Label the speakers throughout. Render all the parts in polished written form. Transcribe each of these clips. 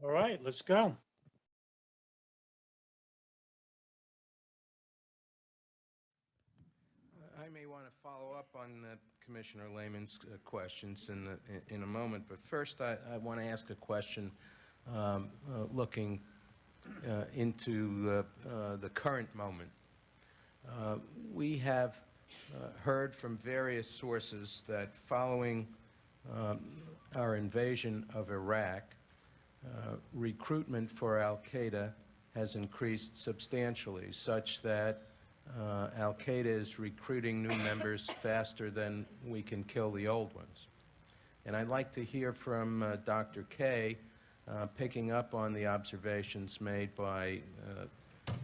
Speaker 1: All right, let's go.
Speaker 2: I may want to follow up on Commissioner Lehman's questions in a moment, but first I want to ask a question looking into the current moment. We have heard from various sources that following our invasion of Iraq, recruitment for al-Qaeda has increased substantially, such that al-Qaeda is recruiting new members faster than we can kill the old ones. And I'd like to hear from Dr. K, picking up on the observations made by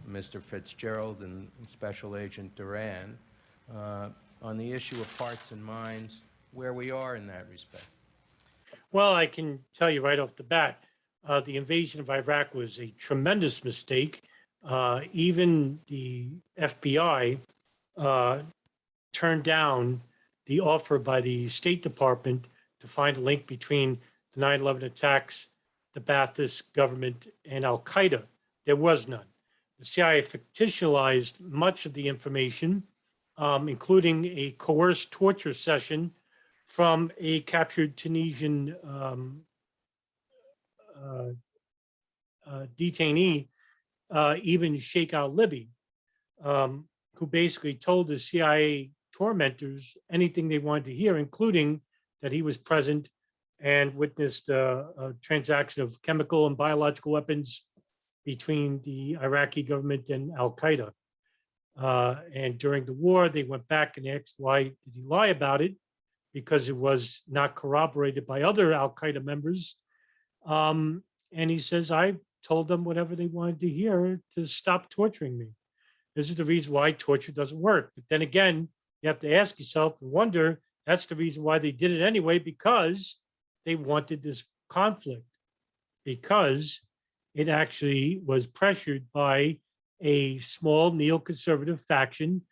Speaker 2: Mr. Fitzgerald and Special Agent Duran on the issue of hearts and minds, where we are in that respect.
Speaker 1: Well, I can tell you right off the bat, the invasion of Iraq was a tremendous mistake. Even the FBI turned down the offer by the State Department to find a link between the 9/11 attacks, the Ba'athist government, and al-Qaeda. There was none. The CIA fictionalized much of the information, including a coerced torture session from a captured Tunisian detainee, even Sheikh al-Libi, who basically told the CIA tormentors anything they wanted to hear, including that he was present and witnessed a transaction of chemical and biological weapons between the Iraqi government and al-Qaeda. And during the war, they went back and asked, why did he lie about it? Because it was not corroborated by other al-Qaeda members. And he says, I told them whatever they wanted to hear to stop torturing me. This is the reason why torture doesn't work. But then again, you have to ask yourself and wonder, that's the reason why they did it anyway, because they wanted this conflict, because it actually was pressured by a small neoconservative faction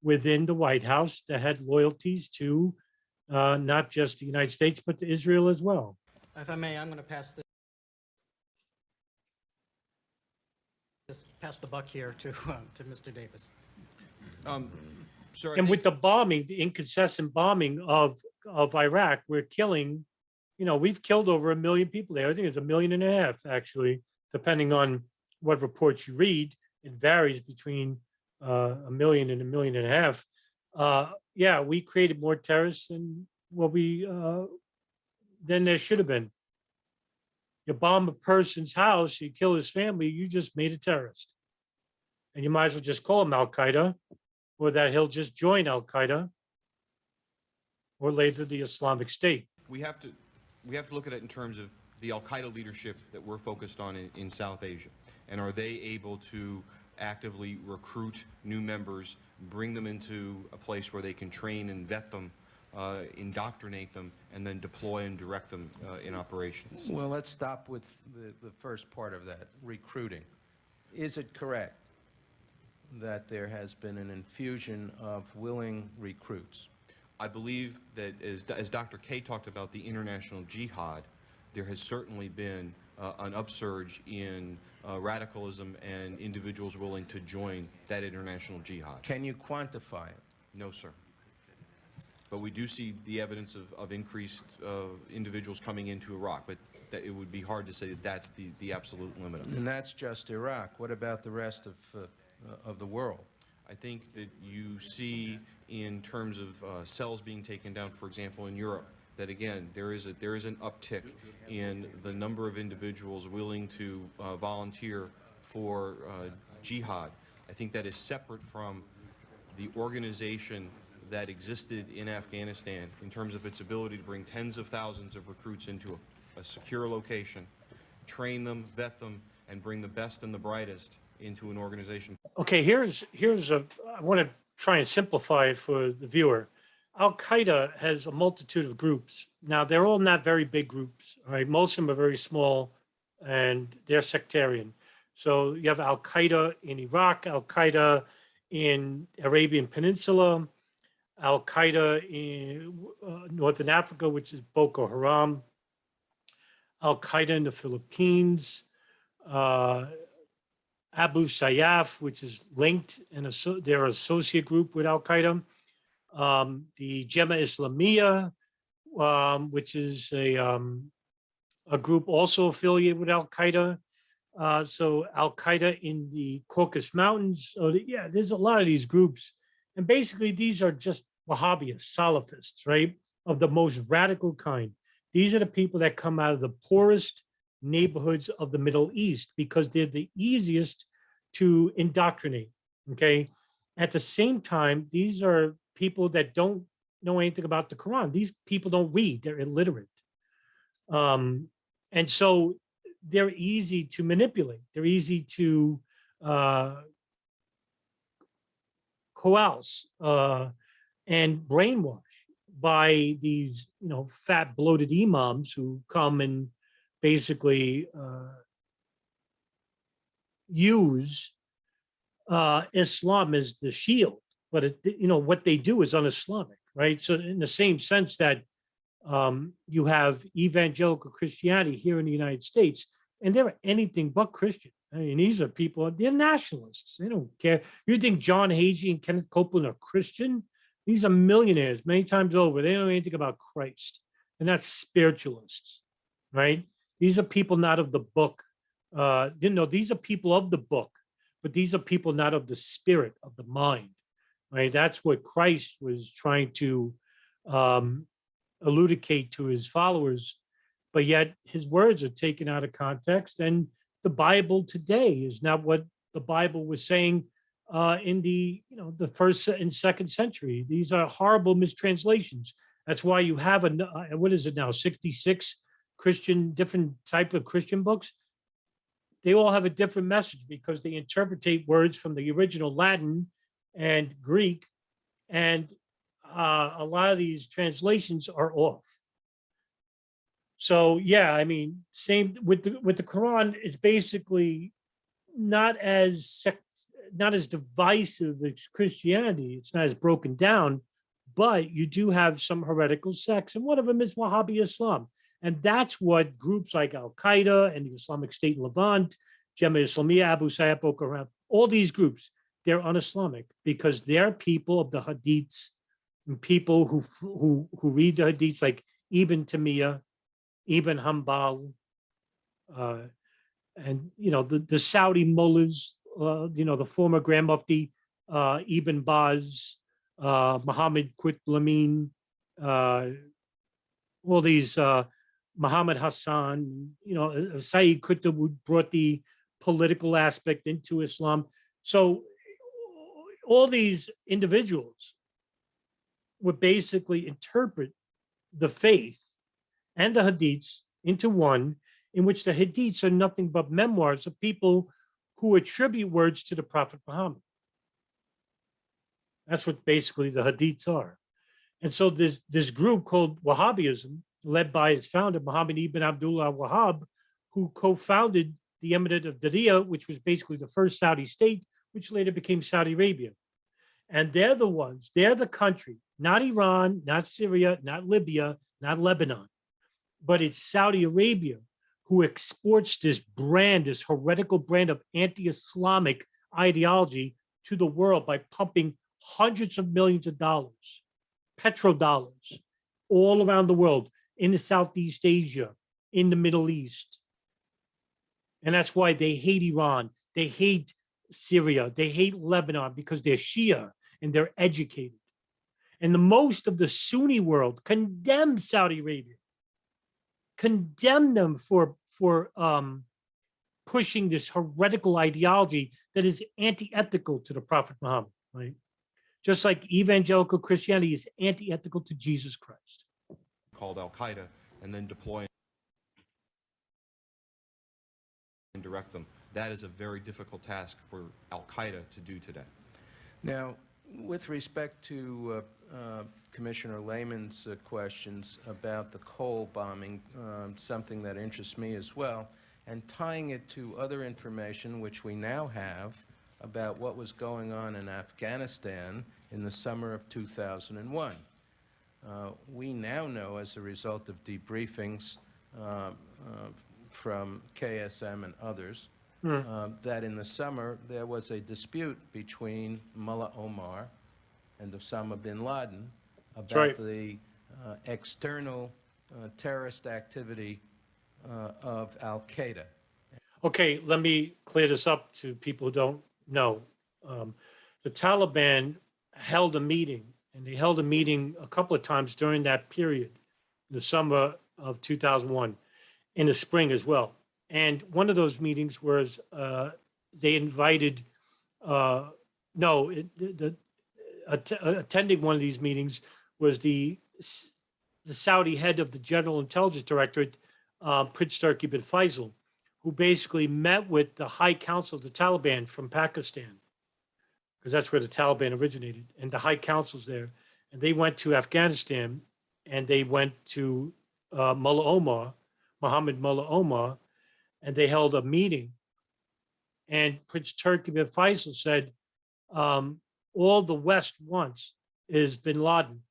Speaker 1: within the White House that had loyalties to not just the United States, but to Israel as well.
Speaker 3: If I may, I'm going to pass the buck here to Mr. Davis.
Speaker 1: And with the bombing, the incessant bombing of Iraq, we're killing, we've killed over 1 million people there. I think it's 1.5 million, actually, depending on what reports you read. It varies between 1 million and 1.5 million. Yeah, we created more terrorists than than there should have been. You bomb a person's house, you kill his family, you just made a terrorist. And you might as well just call him al-Qaeda, or that he'll just join al-Qaeda, or later the Islamic State.
Speaker 4: We have to look at it in terms of the al-Qaeda leadership that we're focused on in South Asia. And are they able to actively recruit new members, bring them into a place where they can train and vet them, indoctrinate them, and then deploy and direct them in operations?
Speaker 2: Well, let's stop with the first part of that, recruiting. Is it correct that there has been an infusion of willing recruits?
Speaker 4: I believe that as Dr. K talked about the international jihad, there has certainly been an upsurge in radicalism and individuals willing to join that international jihad.
Speaker 2: Can you quantify it?
Speaker 4: No, sir. But we do see the evidence of increased individuals coming into Iraq, but that it would be hard to say that that's the absolute limit of it.
Speaker 2: And that's just Iraq. What about the rest of the world?
Speaker 4: I think that you see in terms of cells being taken down, for example, in Europe, that again, there is an uptick in the number of individuals willing to volunteer for jihad. I think that is separate from the organization that existed in Afghanistan in terms of its ability to bring tens of thousands of recruits into a secure location, train them, vet them, and bring the best and the brightest into an organization.
Speaker 1: Okay, I want to try and simplify it for the viewer. Al-Qaeda has a multitude of groups. Now, they're all not very big groups, all right? Most of them are very small, and they're sectarian. So you have Al-Qaeda in Iraq, Al-Qaeda in Arabian Peninsula, Al-Qaeda in Northern Africa, which is Boko Haram, Al-Qaeda in the Philippines, uh, Abu Sayyaf, which is linked and their associate group with Al-Qaeda, the Jema Islamiyah, which is a group also affiliated with Al-Qaeda. So Al-Qaeda in the Caucasus Mountains. So yeah, there's a lot of these groups. And basically these are just Wahhabists, Salafists, right? Of the most radical kind. These are the people that come out of the poorest neighborhoods of the Middle East because they're the easiest to indoctrinate, okay? At the same time, these are people that don't know anything about the Quran. These people don't read, they're illiterate. And so they're easy to manipulate. They're easy to coerce and brainwash by these, fat bloated imams who come and basically use Islam as the shield. But what they do is un-Islamic, right? So in the same sense that you have evangelical Christianity here in the United States, and they're anything but Christian. I mean, these are people, they're nationalists. They don't care. You think John Hagee and Kenneth Copeland are Christian? These are millionaires many times over. They don't know anything about Christ. They're not spiritualists, right? These are people not of the book. These are people of the book, but these are people not of the spirit, of the mind, right? That's what Christ was trying to elucidate to his followers, but yet his words are taken out of context. And the Bible today is not what the Bible was saying in the first and second century. These are horrible mistranslations. That's why you have what is it now, 66 different type of Christian books. They all have a different message because they interpretate words from the original Latin and Greek, and a lot of these translations are off. So yeah, I mean, same with the Quran. It's basically not as divisive as Christianity. It's not as broken down, but you do have some heretical sects, and one of them is Wahhabi Islam, and that's what groups like Al Qaeda and the Islamic State in Levant, Jema Islamiyah, Abu Sayyaf, Boko Haram, all these groups, they're un-Islamic because they're people of the Hadiths and people who read the Hadiths, like Ibn Taymiyyah, Ibn Hanbal, and the Saudi mullahs, the former Grand Mufti Ibn Baz, Muhammad Qutb all these Muhammad Hassan, Sayyid Qutb, who brought the political aspect into Islam. So all these individuals would basically interpret the faith and the Hadiths into one, in which the Hadiths are nothing but memoirs of people who attribute words to the Prophet Muhammad. That's what basically the Hadiths are. And so this group called Wahhabism, led by its founder, Muhammad ibn Abdullah Wahhab, who co-founded the Emirate of Diriyah, which was basically the first Saudi state, which later became Saudi Arabia. And they're the country, not Iran, not Syria, not Libya, not Lebanon, but it's Saudi Arabia who exports this brand, this heretical brand of anti-Islamic ideology to the world by pumping hundreds of millions of dollars, petrodollars, all around the world, in the Southeast Asia, in the Middle East. And that's why they hate Iran, they hate Syria, they hate Lebanon, because they're Shia and they're educated. And the most of the Sunni world condemns Saudi Arabia, condemn them for pushing this heretical ideology that is anti-ethical to the Prophet Muhammad, right? Just like evangelical Christianity is anti-ethical to Jesus Christ.
Speaker 4: Called Al Qaeda, and then deploy and direct them. That is a very difficult task for Al Qaeda to do today.
Speaker 2: Now, with respect to Commissioner Lehman's questions about the Cole bombing, something that interests me as well, and tying it to other information which we now have about what was going on in Afghanistan in the summer of 2001. We now know, as a result of debriefings from KSM and others,
Speaker 1: Hmm.
Speaker 2: that in the summer there was a dispute between Mullah Omar and Osama bin Laden about
Speaker 1: right.
Speaker 2: the external terrorist activity of Al-Qaeda.
Speaker 1: Okay, let me clear this up to people who don't know. Um, the Taliban held a meeting, and they held a meeting a couple of times during that period, the summer of 2001, in the spring as well. And one of those meetings was they invited, no, attending one of these meetings was the Saudi head of the General Intelligence Directorate, Prince Turki bin Faisal, who basically met with the High Council of the Taliban from Pakistan, because that's where the Taliban originated, and the High Council's there. And they went to Afghanistan, and they went to Mullah Omar, Mohammed Mullah Omar, and they held a meeting. And Prince Turki bin Faisal said, all the West wants is bin Laden.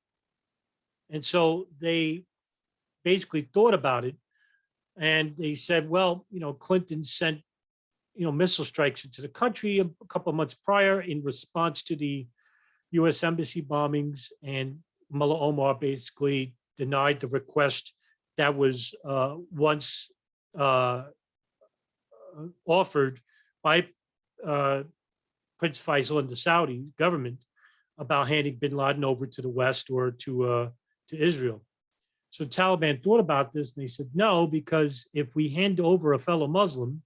Speaker 1: And so they basically thought about it, and they said, well, Clinton sent, missile strikes into the country a couple of months prior in response to the U.S. embassy bombings, and Mullah Omar basically denied the request that was once offered by Prince Faisal and the Saudi government about handing bin Laden over to the West or to Israel. So the Taliban thought about this, and they said, no, because if we hand over a fellow Muslim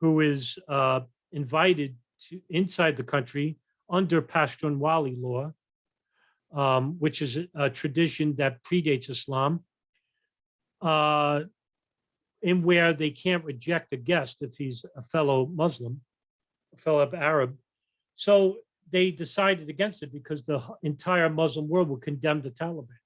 Speaker 1: who is invited to inside the country under Pashtunwali law, which is a tradition that predates Islam, in where they can't reject a guest if he's a fellow Muslim, a fellow Arab. So they decided against it because the entire Muslim world would condemn the Taliban.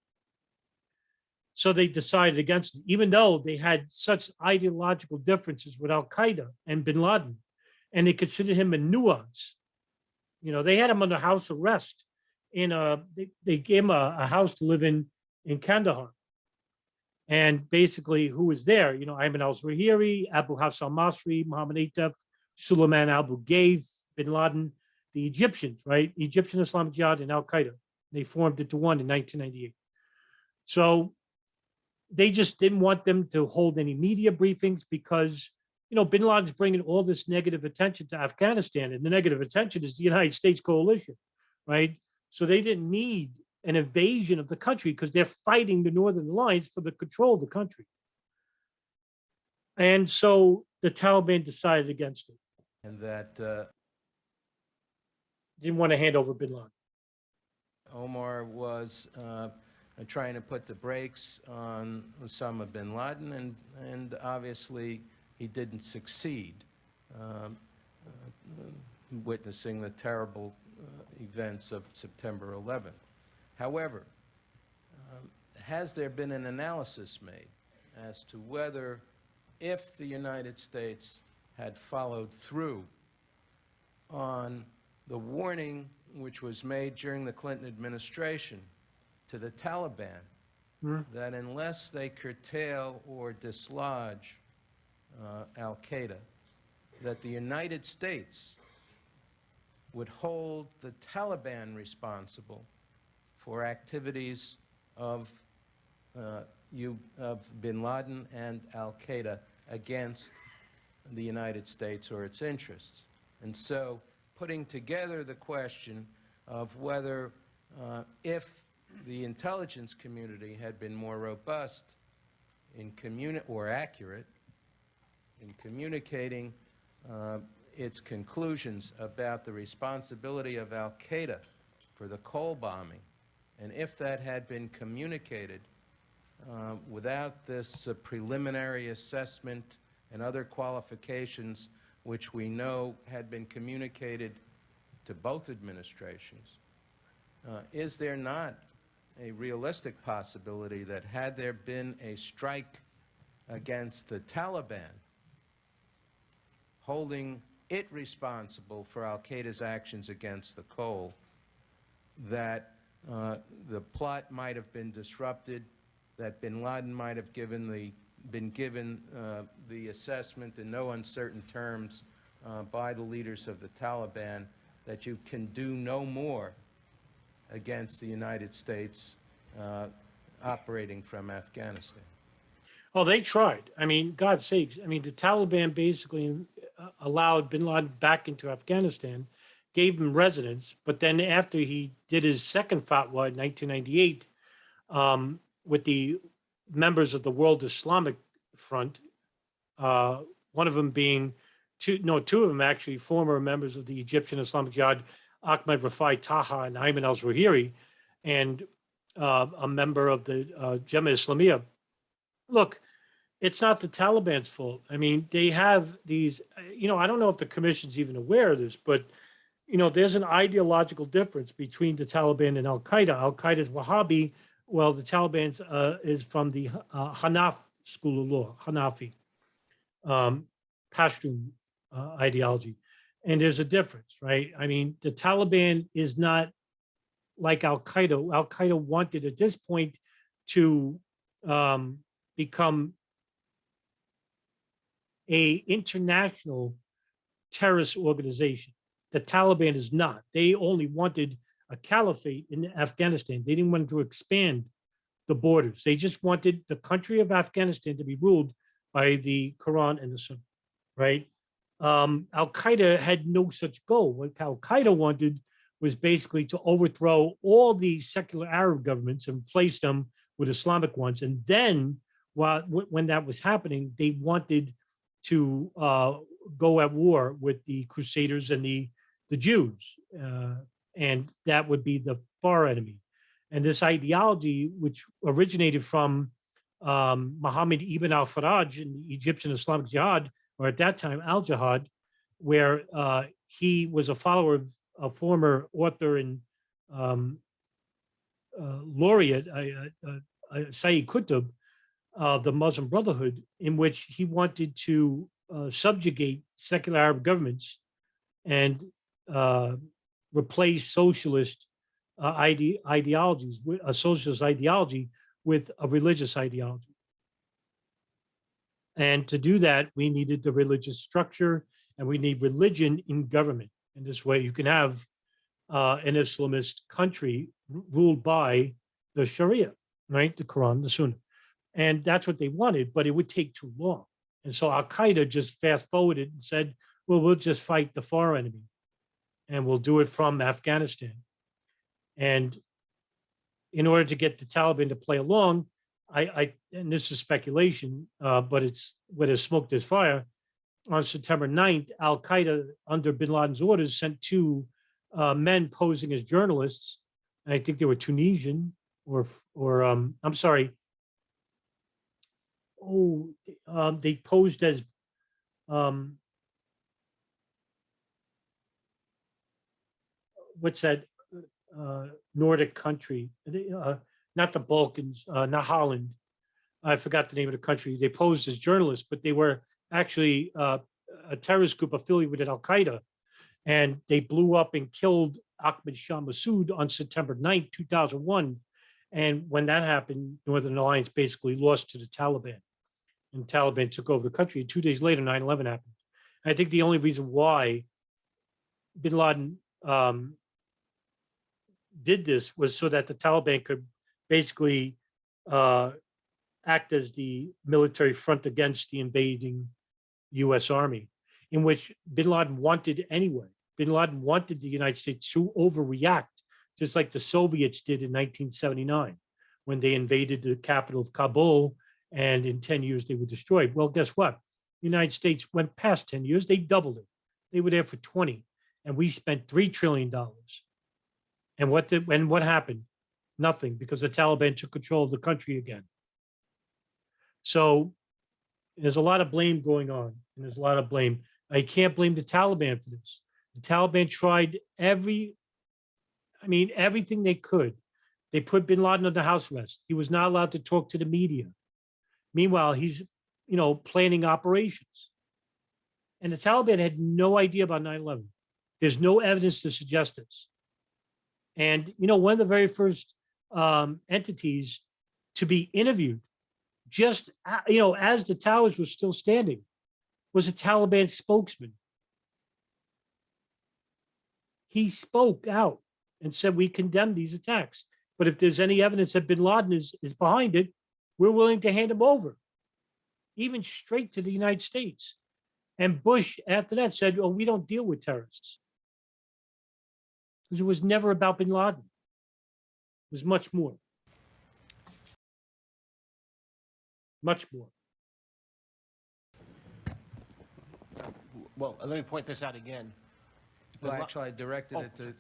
Speaker 1: So they decided against it, even though they had such ideological differences with Al-Qaeda and bin Laden, and they considered him a nuance. They had him under house arrest. They gave him a house to live in Kandahar. And basically, who was there? Ayman al-Zawahiri, Abu Hafs al-Masri, Mohammed Atef, Suleiman Abu Ghaith, bin Laden, the Egyptians, right? Egyptian Islamic Jihad and Al-Qaeda. They formed into one in 1998. So they just didn't want them to hold any media briefings because, bin Laden's bringing all this negative attention to Afghanistan, and the negative attention is the United States coalition, right? So they didn't need an invasion of the country because they're fighting the Northern Alliance for the control of the country. And so the Taliban decided against it.
Speaker 2: And that
Speaker 1: Didn't want to hand over bin Laden.
Speaker 2: Omar was trying to put the brakes on Osama bin Laden, and obviously he didn't succeed, witnessing the terrible events of September 11th. However, has there been an analysis made as to whether, if the United States had followed through on the warning which was made during the Clinton administration to the Taliban, that unless they curtail or dislodge Al-Qaeda, that the United States would hold the Taliban responsible for activities of bin Laden and Al-Qaeda against the United States or its interests. And so putting together the question of whether if the intelligence community had been more robust in or accurate in communicating its conclusions about the responsibility of Al-Qaeda for the Cole bombing, and if that had been communicated without this preliminary assessment and other qualifications which we know had been communicated to both administrations, is there not a realistic possibility that had there been a strike against the Taliban, holding it responsible for Al-Qaeda's actions against the Cole, that the plot might have been disrupted, that bin Laden might have given been given the assessment in no uncertain terms by the leaders of the Taliban that you can do no more against the United States operating from Afghanistan.
Speaker 1: Oh, they tried. I mean, God's sakes. I mean, the Taliban basically allowed bin Laden back into Afghanistan, gave him residence, but then after he did his second fatwa in 1998 with the members of the World Islamic Front, one of them being two of them actually former members of the Egyptian Islamic Jihad, Ahmed Rafai Taha and Ayman al-Zawahiri, and a member of the Jemaah Islamiyah. Look, it's not the Taliban's fault. I mean, they have these, I don't know if the commission's even aware of this, but, there's an ideological difference between the Taliban and Al-Qaeda. Al-Qaeda is Wahhabi, while the Taliban is from the Hanaf school of law, Hanafi, Pashtun ideology. And there's a difference, right? I mean, the Taliban is not like Al-Qaeda. Al-Qaeda wanted at this point to become a international terrorist organization. The Taliban is not. They only wanted a caliphate in Afghanistan. They didn't want to expand the borders. They just wanted the country of Afghanistan to be ruled by the Quran and the Sunnah, right? Al-Qaeda had no such goal. What Al-Qaeda wanted was basically to overthrow all the secular Arab governments and replace them with Islamic ones. And then when that was happening, they wanted to go at war with the Crusaders and the Jews. And that would be the far enemy. And this ideology, which originated from Muhammad ibn al-Faraj in the Egyptian Islamic Jihad, or at that time, Al-Jihad, where he was a follower of a former author and laureate, Sayyid Qutb, the Muslim Brotherhood, in which he wanted to subjugate secular Arab governments and replace socialist ideologies, a socialist ideology with a religious ideology. And to do that, we needed the religious structure and we need religion in government. And this way you can have an Islamist country ruled by the Sharia, right? The Quran, the Sunnah. And that's what they wanted, but it would take too long. And so Al-Qaeda just fast forwarded and said, well, we'll just fight the far enemy and we'll do it from Afghanistan. And in order to get the Taliban to play along, and this is speculation, but it's where there's smoke, there's fire. On September 9th, Al-Qaeda, under bin Laden's orders, sent two men posing as journalists. And I think they were Tunisian or I'm sorry. Oh, they posed as what's that Nordic country? Not the Balkans, not Holland. I forgot the name of the country. They posed as journalists, but they were actually a terrorist group affiliated with Al-Qaeda. And they blew up and killed Ahmed Shah Massoud on September 9th, 2001. And when that happened, Northern Alliance basically lost to the Taliban. And the Taliban took over the country. 2 days later, 9/11 happened. And I think the only reason why bin Laden did this was so that the Taliban could basically act as the military front against the invading US Army, in which bin Laden wanted anyway. Bin Laden wanted the United States to overreact, just like the Soviets did in 1979, when they invaded the capital of Kabul, and in 10 years they were destroyed. Well, guess what? The United States went past 10 years, they doubled it. They were there for 20, and we spent $3 trillion. And what happened? Nothing, because the Taliban took control of the country again. So there's a lot of blame going on, and there's a lot of blame. I can't blame the Taliban for this. The Taliban tried everything they could. They put bin Laden under house arrest. He was not allowed to talk to the media. Meanwhile, he's, planning operations. And the Taliban had no idea about 9/11. There's no evidence to suggest this. And, one of the very first entities to be interviewed just, as the towers were still standing, was a Taliban spokesman. He spoke out and said, we condemn these attacks. But if there's any evidence that bin Laden is behind it, we're willing to hand him over, even straight to the United States. And Bush, after that, said, oh, we don't deal with terrorists. Because it was never about bin Laden. It was much more. Much more.
Speaker 5: Well, let me point this out again.
Speaker 2: Well, actually, I directed it to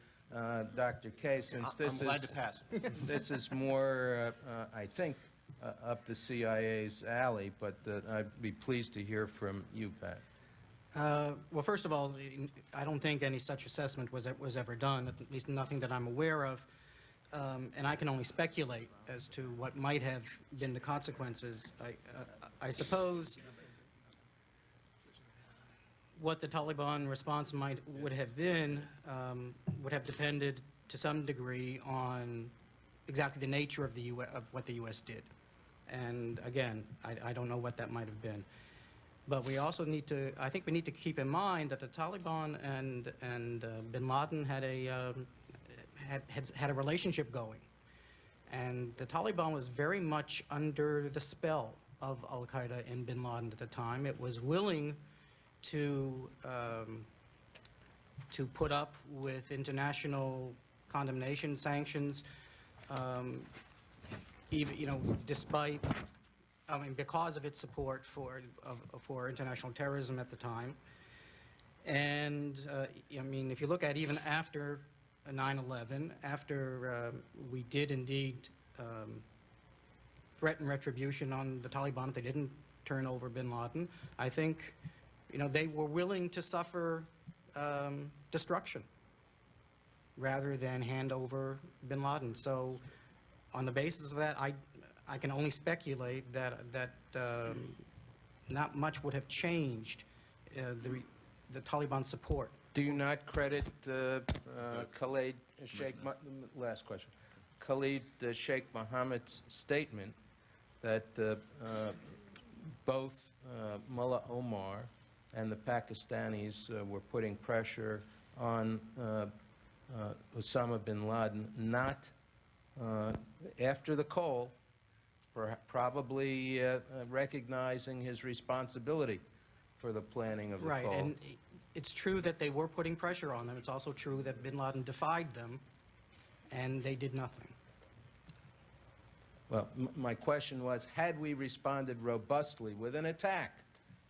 Speaker 2: Dr. K, since
Speaker 5: I'm
Speaker 2: this
Speaker 5: glad
Speaker 2: is,
Speaker 5: to pass.
Speaker 2: this is more, I think, up the CIA's alley, but I'd be pleased to hear from you, Pat.
Speaker 3: Well, first of all, I don't think any such assessment was ever done, at least nothing that I'm aware of. And I can only speculate as to what might have been the consequences. I suppose what the Taliban response would have been would have depended to some degree on exactly the nature of what the U.S. did. And again, I don't know what that might have been. But we also need to, I think we need to keep in mind that the Taliban and bin Laden had a relationship going. And the Taliban was very much under the spell of Al-Qaeda and bin Laden at the time. It was willing to put up with international condemnation, sanctions, even, despite, because of its support for international terrorism at the time. And, if you look at even after 9/11, after we did indeed threaten retribution on the Taliban if they didn't turn over bin Laden, I think, they were willing to suffer destruction rather than hand over bin Laden. So on the basis of that, I can only speculate that not much would have changed the Taliban support.
Speaker 2: Do you not credit Khalid Sheikh, last question, Khalid Sheikh Mohammed's statement that both Mullah Omar and the Pakistanis were putting pressure on Osama bin Laden, not after the call, probably recognizing his responsibility for the planning of the
Speaker 3: Right,
Speaker 2: call?
Speaker 3: and it's true that they were putting pressure on them. It's also true that bin Laden defied them, and they did nothing.
Speaker 2: Well, my question was, had we responded robustly with an attack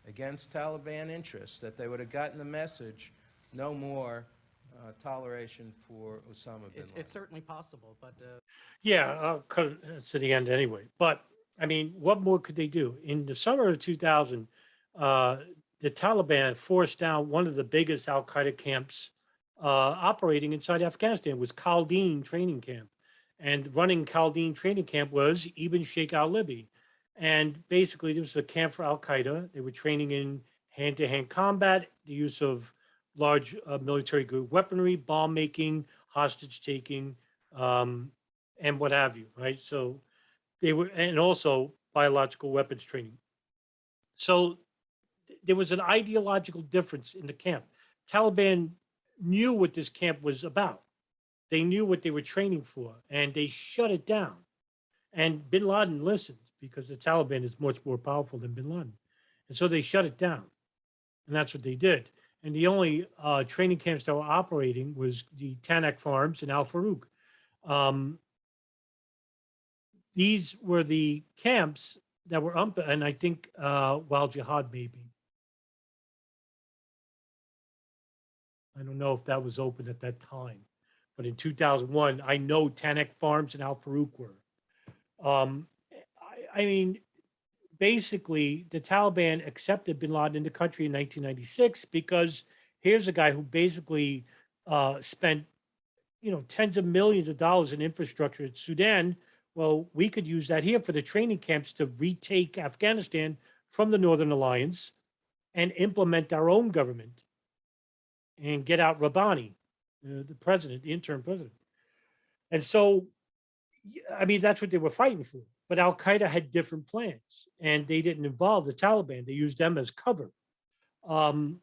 Speaker 2: against Taliban interests, that they would have gotten the message, no more toleration for Osama bin Laden?
Speaker 3: It's certainly possible, but...
Speaker 1: Yeah, I'll cut it to the end anyway. But, what more could they do? In the summer of 2000, the Taliban forced down one of the biggest al-Qaeda camps operating inside Afghanistan, was Kaldeen Training Camp. And running Kaldeen Training Camp was Ibn Sheikh al-Libi. And basically, this was a camp for al-Qaeda. They were training in hand-to-hand combat, the use of large military-grade weaponry, bomb-making, hostage-taking, and what have you, right? So they were, and also biological weapons training. So there was an ideological difference in the camp. Taliban knew what this camp was about. They knew what they were training for, and they shut it down. And bin Laden listened, because the Taliban is much more powerful than bin Laden. And so they shut it down. And that's what they did. And the only training camps that were operating was the Tanakh Farms and Al Farouk. These were the camps that were and I think Wal Jihad maybe. I don't know if that was open at that time, but in 2001, I know Tanakh Farms and Al Farouk were. Basically, the Taliban accepted bin Laden in the country in 1996 because here's a guy who basically spent, tens of millions of dollars in infrastructure in Sudan. Well, we could use that here for the training camps to retake Afghanistan from the Northern Alliance and implement our own government and get out Rabbani, the president, the interim president. And so, that's what they were fighting for. But Al-Qaeda had different plans, and they didn't involve the Taliban. They used them as cover. Um,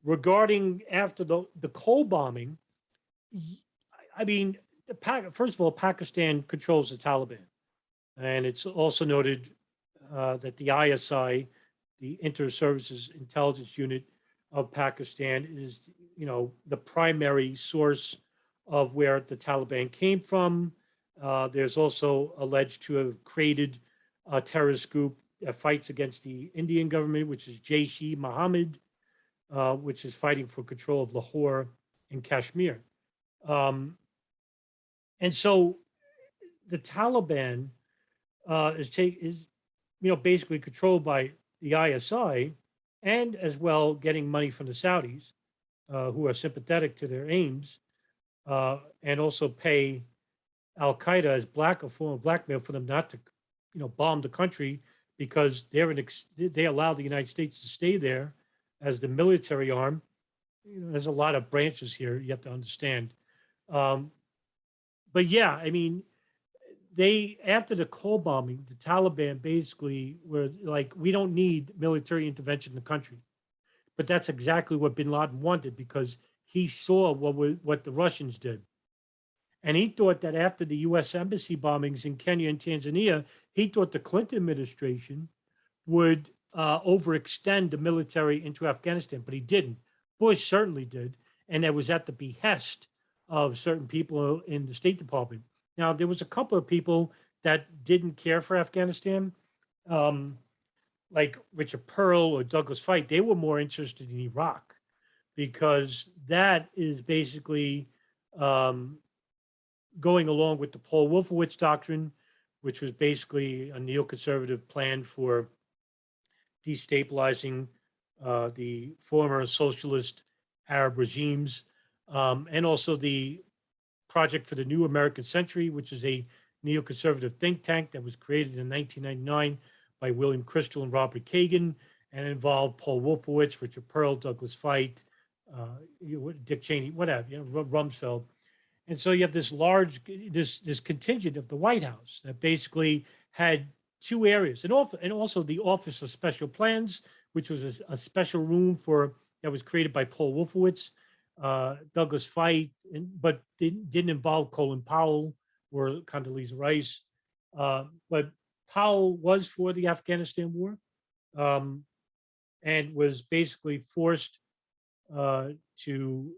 Speaker 1: Regarding after the Cole bombing, I mean, first of all, Pakistan controls the Taliban. And it's also noted that the ISI, the Inter-Services Intelligence Unit of Pakistan, is, the primary source of where the Taliban came from. There's also alleged to have created a terrorist group that fights against the Indian government, which is Jaish-e-Mohammed, which is fighting for control of Lahore and Kashmir. Um, and so the Taliban is basically controlled by the ISI, and as well getting money from the Saudis, who are sympathetic to their aims, and also pay Al Qaeda as a form of blackmail for them not to, bomb the country, because they allow the United States to stay there as the military arm. There's a lot of branches here you have to understand. But yeah, I mean, after the Cole bombing, the Taliban basically were like, we don't need military intervention in the country. But that's exactly what Bin Laden wanted, because he saw what the Russians did. And he thought that after the US embassy bombings in Kenya and Tanzania, he thought the Clinton administration would overextend the military into Afghanistan, but he didn't. Bush certainly did. And it was at the behest of certain people in the State Department. Now, there was a couple of people that didn't care for Afghanistan, like Richard Pearl or Douglas Feith. They were more interested in Iraq, because that is basically going along with the Paul Wolfowitz doctrine, which was basically a neoconservative plan for destabilizing the former socialist Arab regimes, and also the Project for the New American Century, which is a neoconservative think tank that was created in 1999 by William Kristol and Robert Kagan, and involved Paul Wolfowitz, Richard Pearl, Douglas Feith, Dick Cheney, whatever, Rumsfeld. And so you have this this contingent of the White House that basically had two areas, and also the Office of Special Plans, which was a special room that was created by Paul Wolfowitz, Douglas Feith, but didn't involve Colin Powell or Condoleezza Rice. But Powell was for the Afghanistan war, and was basically forced to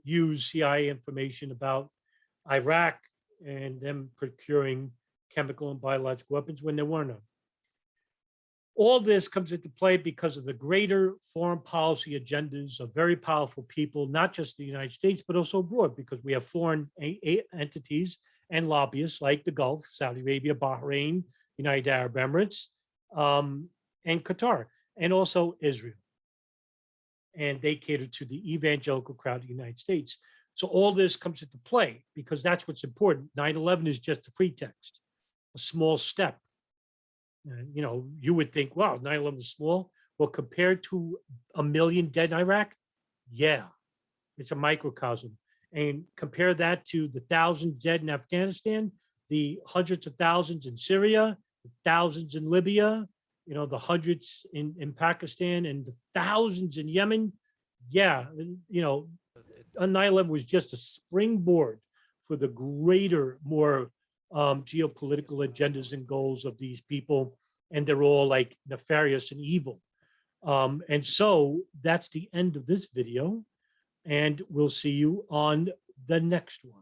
Speaker 1: use CIA information about Iraq and them procuring chemical and biological weapons when there were none. All this comes into play because of the greater foreign policy agendas of very powerful people, not just the United States, but also abroad, because we have foreign entities and lobbyists like the Gulf, Saudi Arabia, Bahrain, United Arab Emirates, and Qatar, and also Israel. And they cater to the evangelical crowd of the United States. So all this comes into play because that's what's important. 9/11 is just a pretext, a small step. And, you would think, wow, 9/11 is small. Well, compared to 1 million dead in Iraq, yeah, it's a microcosm. And compare that to the thousands dead in Afghanistan, the hundreds of thousands in Syria, the thousands in Libya, the hundreds in Pakistan, and the thousands in Yemen. Yeah, 9/11 was just a springboard for the greater, more geopolitical agendas and goals of these people, and they're all like nefarious and evil. And so that's the end of this video, and we'll see you on the next one.